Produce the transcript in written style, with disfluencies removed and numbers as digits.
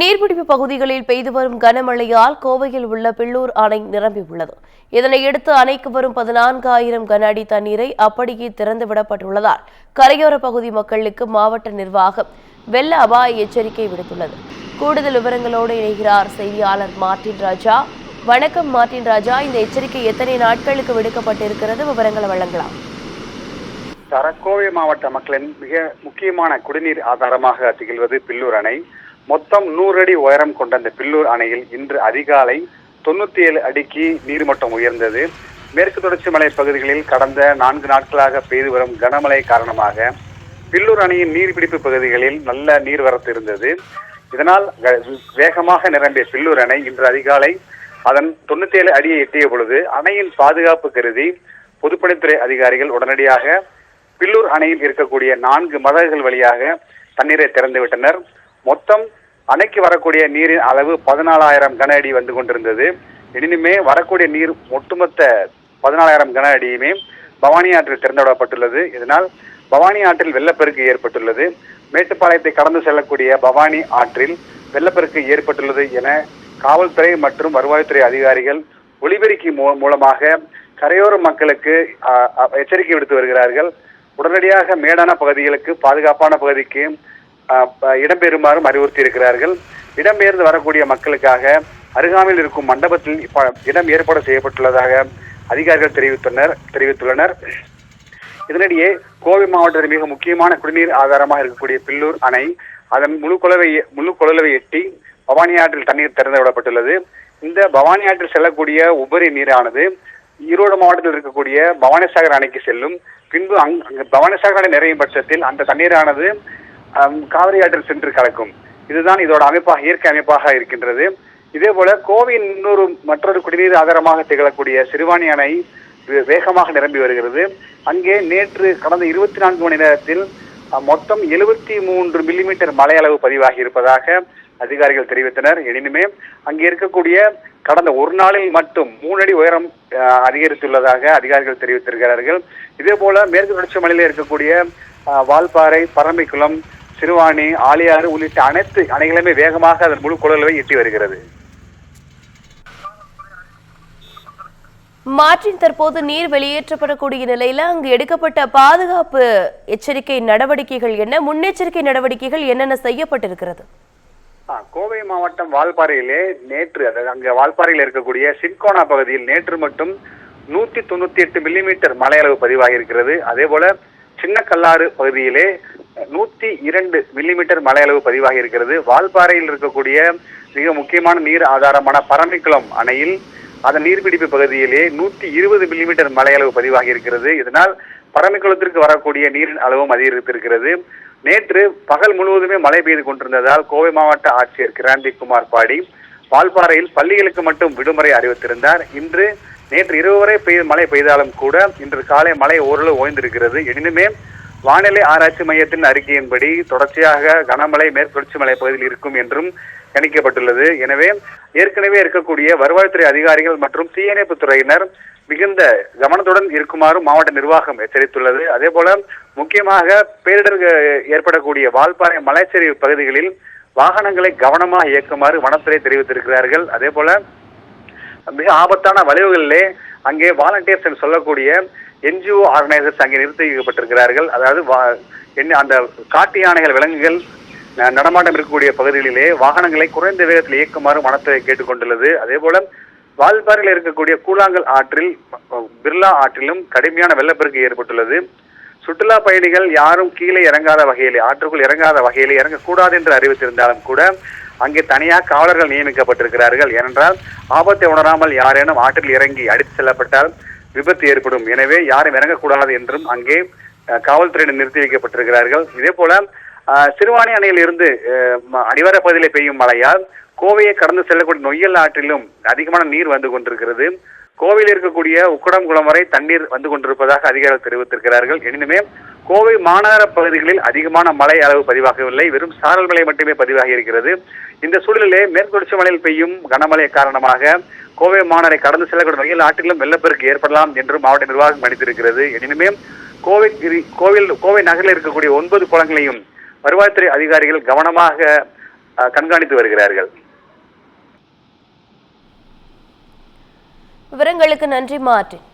நீர்பிடிப்பு பகுதிகளில் பெய்து வரும் கனமழையால் கோவையில் உள்ள பில்லூர் அணை நிரம்பியுள்ளது. இதனையடுத்து அணைக்கு வரும் 14,000 கன அடி தண்ணீரை அப்படியே திறந்துவிடப்பட்டுள்ளதால் கரையோர பகுதி மக்களுக்கு மாவட்ட நிர்வாகம் வெள்ள அபாய எச்சரிக்கை விடுத்துள்ளது. கூடுதல் விவரங்களோடு இணைகிறார் செய்தியாளர் மார்ட்டின் ராஜா. வணக்கம் மார்ட்டின் ராஜா, இந்த எச்சரிக்கை எத்தனை நாட்களுக்கு விடுக்கப்பட்டிருக்கிறது, விவரங்களை வழங்கலாம். கோவை மாவட்ட மக்களின் மிக முக்கியமான குடிநீர் ஆதாரமாக திகழ்வது பில்லூர் அணை. மொத்தம் 100 அடி உயரம் கொண்ட இந்த பில்லூர் அணையில் இன்று அதிகாலை 97 அடிக்கு நீர்மட்டம் உயர்ந்தது. மேற்கு தொடர்ச்சி மலை பகுதிகளில் கடந்த 4 நாட்களாக பெய்து வரும் கனமழை காரணமாக பில்லூர் அணையின் நீர்பிடிப்பு பகுதிகளில் நல்ல நீர்வரத்து இருந்தது. இதனால் வேகமாக நிரம்பிய பில்லூர் அணை இன்று அதிகாலை அதன் 97 அடியை எட்டிய பொழுது அணையின் பாதுகாப்பு கருதி பொதுப்பணித்துறை அதிகாரிகள் உடனடியாக பில்லூர் அணையில் இருக்கக்கூடிய 4 மதகுகள் வழியாக தண்ணீரை திறந்துவிட்டனர். மொத்தம் அணைக்கு வரக்கூடிய நீரின் அளவு 14,000 கன அடி வந்து கொண்டிருந்தது. எனினுமே வரக்கூடிய நீர் ஒட்டுமொத்த 14,000 கன அடியுமே பவானி ஆற்றில் திறந்துவிடப்பட்டுள்ளது. இதனால் பவானி ஆற்றில் வெள்ளப்பெருக்கு ஏற்பட்டுள்ளது. மேட்டுப்பாளையத்தை கடந்து செல்லக்கூடிய பவானி ஆற்றில் வெள்ளப்பெருக்கு ஏற்பட்டுள்ளது என காவல்துறை மற்றும் வருவாய்த்துறை அதிகாரிகள் ஒலிபெருக்கி மூலமாக கரையோர மக்களுக்கு எச்சரிக்கை விடுத்து வருகிறார்கள். உடனடியாக மேடான பகுதிகளுக்கு, பாதுகாப்பான பகுதிக்கு இடம்பெறுமாறும் அறிவுறுத்தி இருக்கிறார்கள். இடம்பெயர்ந்து வரக்கூடிய மக்களுக்காக அருகாமையில் இருக்கும் மண்டபத்தில் இடம் ஏற்பாடு செய்யப்பட்டுள்ளதாக அதிகாரிகள் தெரிவித்துள்ளனர். இதனிடையே கோவை மாவட்டத்தில் மிக முக்கியமான குடிநீர் ஆதாரமாக இருக்கக்கூடிய பில்லூர் அணை அதன் முழு கொள்ளளவை எட்டி பவானி ஆற்றில் தண்ணீர் திறந்து விடப்பட்டுள்ளது. இந்த பவானி ஆற்றில் செல்லக்கூடிய உபரி நீரானது ஈரோடு மாவட்டத்தில் இருக்கக்கூடிய பவானிசாகர் அணைக்கு செல்லும். பின்பு பவானிசாகர் அணை நிறையும் பட்சத்தில் அந்த தண்ணீரானது காவிரி ஆற்றில் சென்று கலக்கும். இதுதான் இதோட அமைப்பாக, இயற்கை அமைப்பாக இருக்கின்றது. இதே போல கோவையின் மற்றொரு குடிநீர் ஆதாரமாக திகழக்கூடிய சிறுவாணி அணை வேகமாக நிரம்பி வருகிறது. அங்கே நேற்று கடந்த 24 மணி நேரத்தில் மொத்தம் 73 மில்லிமீட்டர் மழை அளவு பதிவாகி இருப்பதாக அதிகாரிகள் தெரிவித்தனர். எனினுமே அங்கே இருக்கக்கூடிய கடந்த ஒரு நாளில் மட்டும் 3 அடி உயரம் அதிகரித்துள்ளதாக அதிகாரிகள் தெரிவித்திருக்கிறார்கள். இதே போல மேற்கு தொடர்ச்சி மலையில் இருக்கக்கூடிய வால்பாறை, பரம்பிக்குளம், சிறுவாணி, ஆலியாறு உள்ளிட்ட அனைத்து அணைகளுமே வேகமாக அதன் முழு கொள்ளளவை எட்டி வருகிறது. மாற்றின் தற்போது நீர் வெளியேற்றப்படக்கூடிய நிலையில அங்கு எடுக்கப்பட்ட பாதுகாப்பு எச்சரிக்கை நடவடிக்கைகள் என்ன, முன்னெச்சரிக்கை நடவடிக்கைகள் என்னென்ன செய்யப்பட்டிருக்கிறது? கோவை மாவட்டம் வால்பாறையிலே நேற்று, அங்க வால்பாறையில் இருக்கக்கூடிய சின்கோனா பகுதியில் நேற்று மட்டும் 198 மில்லிமீட்டர் மழை அளவு பதிவாகி இருக்கிறது. அதே போல சின்ன கல்லாறு பகுதியிலே 102 மில்லிமீட்டர் மழை அளவு பதிவாகி இருக்கிறது. வால்பாறையில் இருக்கக்கூடிய மிக முக்கியமான நீர் ஆதாரமான பரம்பிக்குளம் அணையில் அதன் நீர்பிடிப்பு பகுதியிலே 120 மில்லிமீட்டர் மழை அளவு பதிவாகி இருக்கிறது. இதனால் பரம்பிக்குளத்திற்கு வரக்கூடிய நீரின் அளவும் அதிகரித்திருக்கிறது. நேற்று பகல் முழுவதுமே மழை பெய்து கொண்டிருந்ததால் கோவை மாவட்ட ஆட்சியர் கிராந்திகுமார் பாடி வால்பாறையில் பள்ளிகளுக்கு மட்டும் விடுமுறை அறிவித்திருந்தார். நேற்று இரவு வரை மழை பெய்தாலும் கூட இன்று காலை மழை ஓரளவு ஓய்ந்திருக்கிறது. எனினுமே வானிலை ஆராய்ச்சி மையத்தின் அறிக்கையின்படி தொடர்ச்சியாக கனமழை மேற்கு தொடர்ச்சி மலை பகுதியில் இருக்கும் என்றும் கணிக்கப்பட்டுள்ளது. எனவே ஏற்கனவே இருக்கக்கூடிய வருவாய்த்துறை அதிகாரிகள் மற்றும் தீயணைப்பு துறையினர் மிகுந்த கவனத்துடன் இருக்குமாறும் மாவட்ட நிர்வாகம் எச்சரித்துள்ளது. அதே போல முக்கியமாக பேரிடர் ஏற்படக்கூடிய வால்பாறை மலைச்சரிவு பகுதிகளில் வாகனங்களை கவனமாக இயக்குமாறு வனத்துறை தெரிவித்திருக்கிறார்கள். அதே போல மிக ஆபத்தான வளைவுகளிலே அங்கே வாலண்டியர்ஸ் என்று சொல்லக்கூடிய NGO ஆர்கனைசர்ஸ் அங்கே நிறுத்தி வைக்கப்பட்டிருக்கிறார்கள். அதாவது அந்த காட்டு யானைகள், விலங்குகள் நடமாட்டம் இருக்கக்கூடிய பகுதிகளிலே வாகனங்களை குறைந்த வேகத்தில் இயக்குமாறு வனத்துறை கேட்டுக்கொண்டுள்ளது. அதே போல வால்பாறையில் இருக்கக்கூடிய கூழாங்கல் ஆற்றில், பிர்லா ஆற்றிலும் கடுமையான வெள்ளப்பெருக்கு ஏற்பட்டுள்ளது. சுற்றுலா பயணிகள் யாரும் கீழே இறங்காத வகையிலே, ஆற்றுக்குள் இறங்காத வகையிலே இறங்கக்கூடாது என்று அறிவித்திருந்தாலும் கூட அங்கே தனியாக காவலர்கள் நியமிக்கப்பட்டிருக்கிறார்கள். ஏனென்றால் ஆபத்தை உணராமல் யாரேனும் ஆற்றில் இறங்கி அடித்து செல்லப்பட்டால் விபத்து ஏற்படும். எனவே யாரும் இறங்கக்கூடாது என்றும் அங்கே காவல்துறையினர் நிறுத்தி வைக்கப்பட்டிருக்கிறார்கள். இதே போல சிறுவாணி அணையில் இருந்து அடிவார பகுதியில் பெய்யும் மழையால் கோவையை கடந்து செல்லக்கூடிய நொய்யல் ஆற்றிலும் அதிகமான நீர் வந்து கொண்டிருக்கிறது. கோவையில் இருக்கக்கூடிய உக்கடம்குளம் வரை தண்ணீர் வந்து கொண்டிருப்பதாக அதிகாரிகள் தெரிவித்திருக்கிறார்கள். எனினுமே கோவை மாநகர பகுதிகளில் அதிகமான மழை அளவு பதிவாகவில்லை, வெறும் சாரல் மழை மட்டுமே பதிவாகி இருக்கிறது. இந்த சூழலிலே மேற்கு தொடர்ச்சி மலையில் பெய்யும் கனமழை காரணமாக கோவை மாநகரை கடந்து செல்லக்கூடிய நொய்யல் ஆற்றிலும் வெள்ளப்பெருக்கு ஏற்படலாம் என்று மாவட்ட நிர்வாகம் கணித்திருக்கிறது. எனினுமே கோவை நகரில் இருக்கக்கூடிய 9 குளங்களையும் வருவாய்த்துறை அதிகாரிகள் கவனமாக கண்காணித்து வருகிறார்கள். விவரங்களுக்கு நன்றி மார்ட்டின்.